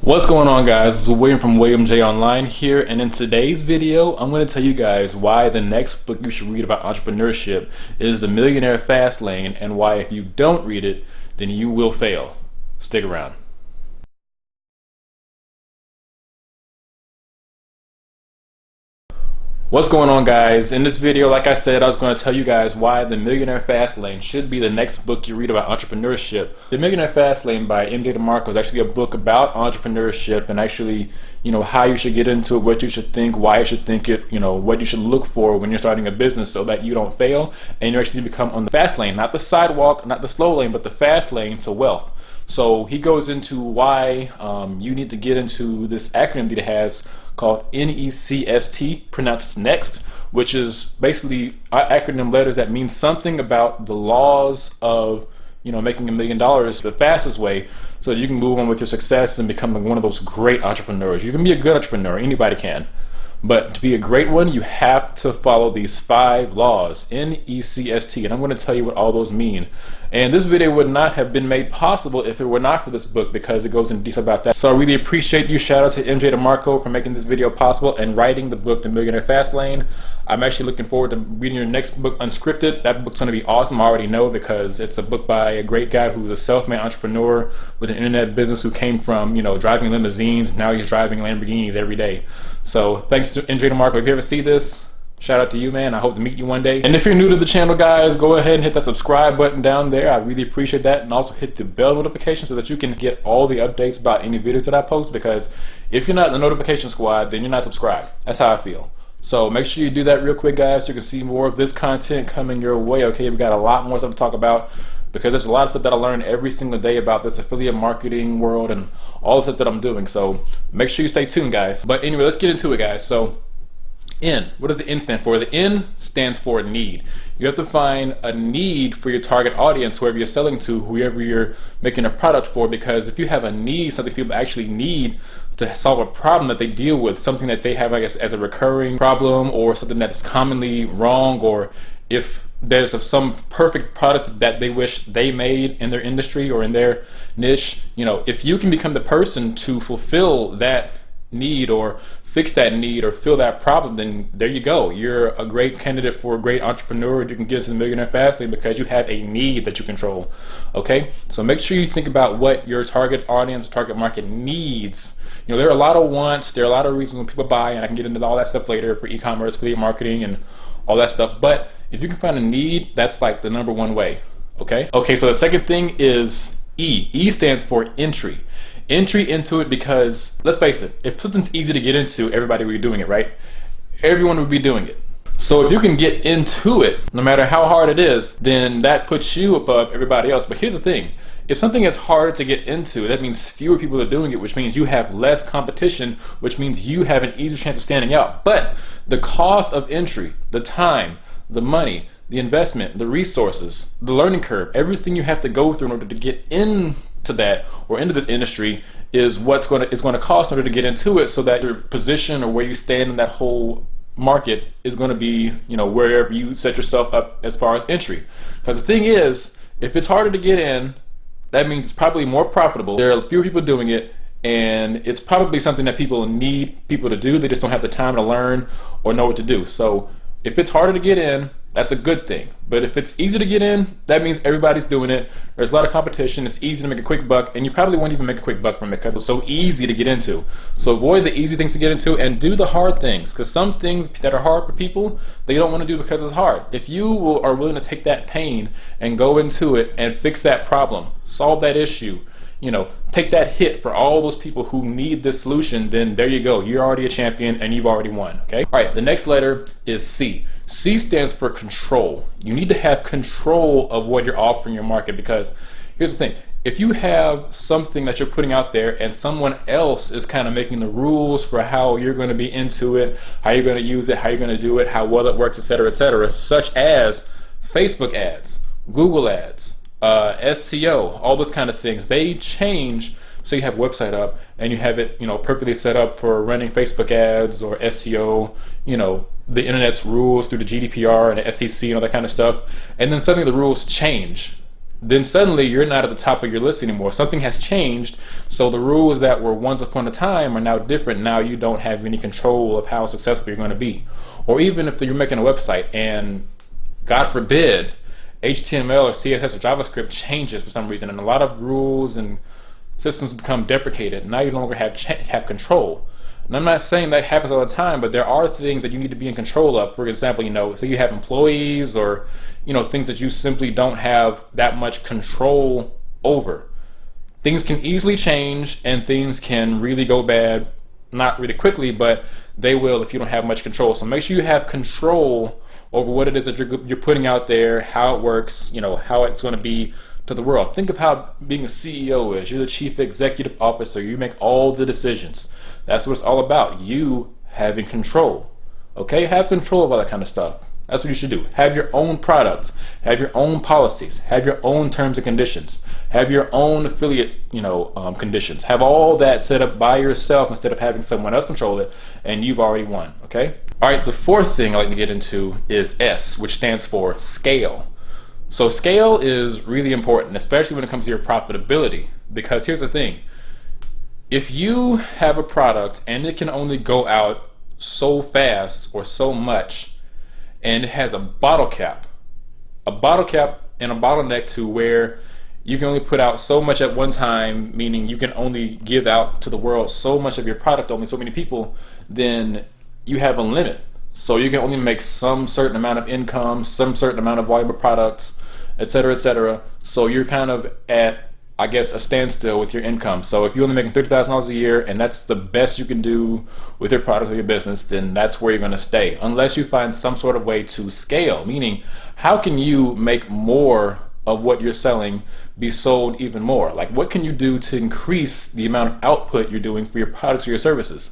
What's going on, guys? This is William from William J Online here, and in today's video I'm going to tell you guys why the next book you should read about entrepreneurship is The Millionaire Fastlane, and why if you don't read it then you will fail. Stick around. What's going on, guys? In this video, like I said, I was going to tell you guys why The Millionaire Fastlane should be the next book you read about entrepreneurship. The Millionaire Fastlane by MJ DeMarco is actually a book about entrepreneurship and actually, how you should get into it, what you should think, why you should think it, what you should look for when you're starting a business so that you don't fail and you actually become on the fast lane, not the sidewalk, not the slow lane, but the fast lane to wealth. So he goes into why you need to get into this acronym that he has called NECST, pronounced next, which is basically acronym letters that mean something about the laws of making $1 million the fastest way so that you can move on with your success and become one of those great entrepreneurs. You can be a good entrepreneur, anybody can. But to be a great one, you have to follow these 5 laws, NECST, and I'm going to tell you what all those mean. And this video would not have been made possible if it were not for this book, because it goes in detail about that. So I really appreciate you. Shout out to MJ DeMarco for making this video possible and writing the book, The Millionaire Fastlane. I'm actually looking forward to reading your next book, Unscripted. That book's going to be awesome. I already know, because it's a book by a great guy who's a self-made entrepreneur with an internet business who came from, driving limousines. Now he's driving Lamborghinis every day. So thanks to MJ DeMarco. If you ever see this, shout out to you, man. I hope to meet you one day. And if you're new to the channel, guys, go ahead and hit that subscribe button down there. I really appreciate that. And also hit the bell notification so that you can get all the updates about any videos that I post, because if you're not in the notification squad, then you're not subscribed. That's how I feel. So make sure you do that real quick, guys, so you can see more of this content coming your way. Okay, we got a lot more stuff to talk about, because there's a lot of stuff that I learn every single day about this affiliate marketing world and all the stuff that I'm doing. So make sure you stay tuned, guys. But anyway, let's get into it, guys. So N, what does the N stand for? The N stands for need. You have to find a need for your target audience, whoever you're selling to, whoever you're making a product for, because if you have a need, something people actually need to solve a problem that they deal with, something that they have, I guess, as a recurring problem, or something that's commonly wrong, or if there's some perfect product that they wish they made in their industry or in their niche, if you can become the person to fulfill that need or fix that need or fill that problem, then there you go. You're a great candidate for a great entrepreneur. You can get into the Millionaire Fastlane because you have a need that you control. Okay, so make sure you think about what your target audience, target market needs. There are a lot of wants, there are a lot of reasons when people buy, and I can get into all that stuff later for e-commerce, affiliate marketing, and all that stuff. But if you can find a need, that's like the #1 way. Okay, so the second thing is E. E stands for entry. Entry into it, because let's face it, if something's easy to get into, everybody would be doing it, right? Everyone would be doing it. So if you can get into it, no matter how hard it is, then that puts you above everybody else. But here's the thing, if something is hard to get into, that means fewer people are doing it, which means you have less competition, which means you have an easier chance of standing out. But the cost of entry, the time, the money, the investment, the resources, the learning curve, everything you have to go through in order to get into that or into this industry is what's going to cost in order to get into it, so that your position or where you stand in that whole market is going to be, wherever you set yourself up as far as entry. Because the thing is, if it's harder to get in, that means it's probably more profitable. There are fewer people doing it, and it's probably something that people need people to do. They just don't have the time to learn or know what to do. So if it's harder to get in, that's a good thing. But if it's easy to get in, that means everybody's doing it. There's a lot of competition. It's easy to make a quick buck, and you probably won't even make a quick buck from it because it's so easy to get into. So avoid the easy things to get into and do the hard things, because some things that are hard for people, they don't want to do because it's hard. If you are willing to take that pain and go into it and fix that problem, solve that issue, take that hit for all those people who need this solution, then there you go. You're already a champion and you've already won. Okay. All right. The next letter is C. C stands for control. You need to have control of what you're offering your market, because here's the thing. If you have something that you're putting out there and someone else is kind of making the rules for how you're going to be into it, how you're going to use it, how you're going to do it, how well it works, etc., such as Facebook ads, Google ads, SEO, all those kind of things, they change. So you have a website up and you have it, perfectly set up for running Facebook ads or SEO, the internet's rules through the GDPR and the FCC and all that kind of stuff. And then suddenly the rules change. then suddenly you're not at the top of your list anymore. Something has changed, so the rules that were once upon a time are now different. Now you don't have any control of how successful you're going to be. Or even if you're making a website and, God forbid, HTML or CSS or JavaScript changes for some reason, and a lot of rules and systems become deprecated. Now you no longer have control. And I'm not saying that happens all the time, but there are things that you need to be in control of. For example, say you have employees, or things that you simply don't have that much control over. Things can easily change, and things can really go bad, not really quickly, but they will if you don't have much control. So make sure you have control over what it is that you're putting out there, how it works, how it's going to be to the world. Think of how being a CEO is. You're the chief executive officer. You make all the decisions. That's what it's all about. You having control. Okay? Have control of all that kind of stuff. That's what you should do. Have your own products. Have your own policies. Have your own terms and conditions. Have your own affiliate, conditions. Have all that set up by yourself instead of having someone else control it, and you've already won. Okay? All right. The fourth thing I like to get into is S, which stands for scale. So scale is really important, especially when it comes to your profitability, because here's the thing. If you have a product and it can only go out so fast or so much, and it has a bottle cap and a bottleneck to where you can only put out so much at one time, meaning you can only give out to the world so much of your product, only so many people, then you have a limit. So you can only make some certain amount of income, some certain amount of valuable products, etc., etc. So you're kind of at, I guess, a standstill with your income. So if you're only making $30,000 a year and that's the best you can do with your product or your business, then that's where you're going to stay, unless you find some sort of way to scale. Meaning, how can you make more of what you're selling be sold even more? Like, what can you do to increase the amount of output you're doing for your products or your services?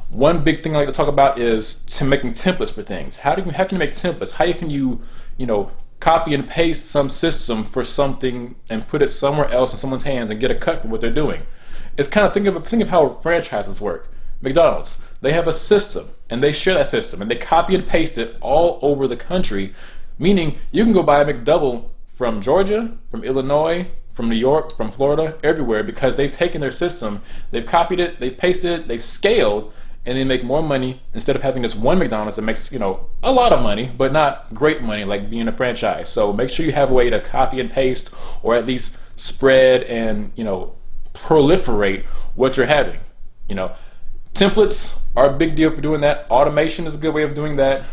One big thing I like to talk about is making templates for things. How can you make templates? How can you, copy and paste some system for something and put it somewhere else in someone's hands and get a cut for what they're doing? It's kind of think of how franchises work. McDonald's, they have a system and they share that system and they copy and paste it all over the country, meaning you can go buy a McDouble from Georgia, from Illinois, from New York, from Florida, everywhere, because they've taken their system, they've copied it, they've pasted it, they've scaled, and they make more money instead of having this one McDonald's that makes, a lot of money, but not great money like being a franchise. So make sure you have a way to copy and paste, or at least spread and, proliferate what you're having. Templates are a big deal for doing that. Automation is a good way of doing that.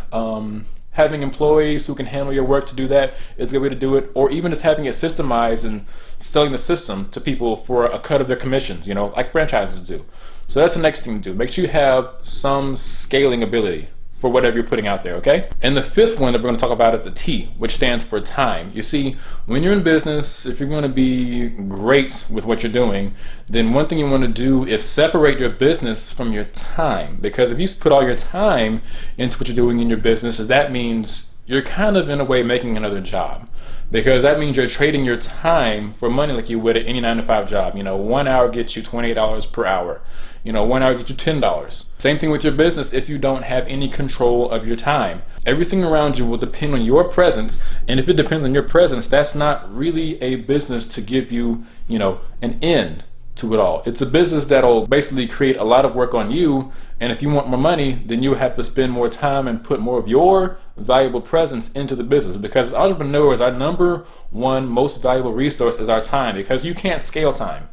Having employees who can handle your work to do that is a good way to do it, or even just having it systemized and selling the system to people for a cut of their commissions, like franchises do. So that's the next thing to do. Make sure you have some scaling ability for whatever you're putting out there, okay? And the fifth one that we're going to talk about is the T, which stands for time. You see, when you're in business, if you're going to be great with what you're doing, then one thing you want to do is separate your business from your time. Because if you put all your time into what you're doing in your business, that means you're kind of in a way making another job. Because that means you're trading your time for money like you would at any 9-to-5 job. 1 hour gets you $28 per hour. 1 hour gets you $10. Same thing with your business if you don't have any control of your time. Everything around you will depend on your presence, and if it depends on your presence, that's not really a business to give you, an end to it all. It's a business that'll basically create a lot of work on you, and if you want more money, then you have to spend more time and put more of your valuable presence into the business, because entrepreneurs, our number one most valuable resource is our time, because you can't scale time.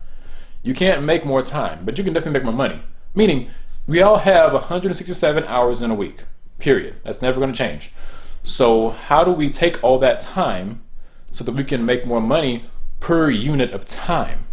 You can't make more time, but you can definitely make more money. Meaning, we all have 167 hours in a week, period. That's never going to change. So how do we take all that time so that we can make more money per unit of time?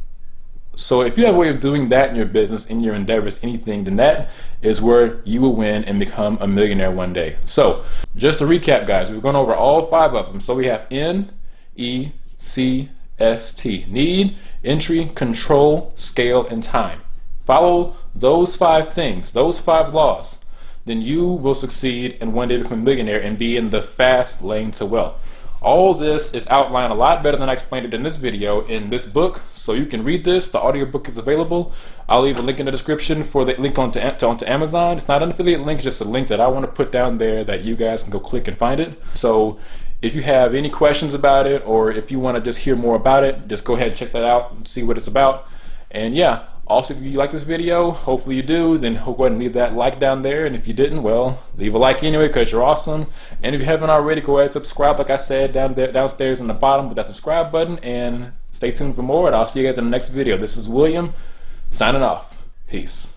So if you have a way of doing that in your business, in your endeavors, anything, then that is where you will win and become a millionaire one day. So just to recap, guys, we've gone over all 5 of them. So we have N, E, C, S, T. Need, entry, control, scale, and time. Follow those 5 things, those 5 laws. Then you will succeed and one day become a millionaire and be in the fast lane to wealth. All this is outlined a lot better than I explained it in this video in this book, so you can read this. The audiobook is available. I'll leave a link in the description for the link onto Amazon. It's not an affiliate link, just a link that I want to put down there that you guys can go click and find it. So If you have any questions about it, or if you want to just hear more about it, just go ahead and check that out and see what it's about. And yeah, also if you like this video, hopefully you do, then go ahead and leave that like down there. And if you didn't, well, leave a like anyway, because you're awesome. And if you haven't already, go ahead and subscribe, like I said, downstairs in the bottom with that subscribe button. And stay tuned for more, and I'll see you guys in the next video. This is William, signing off. Peace.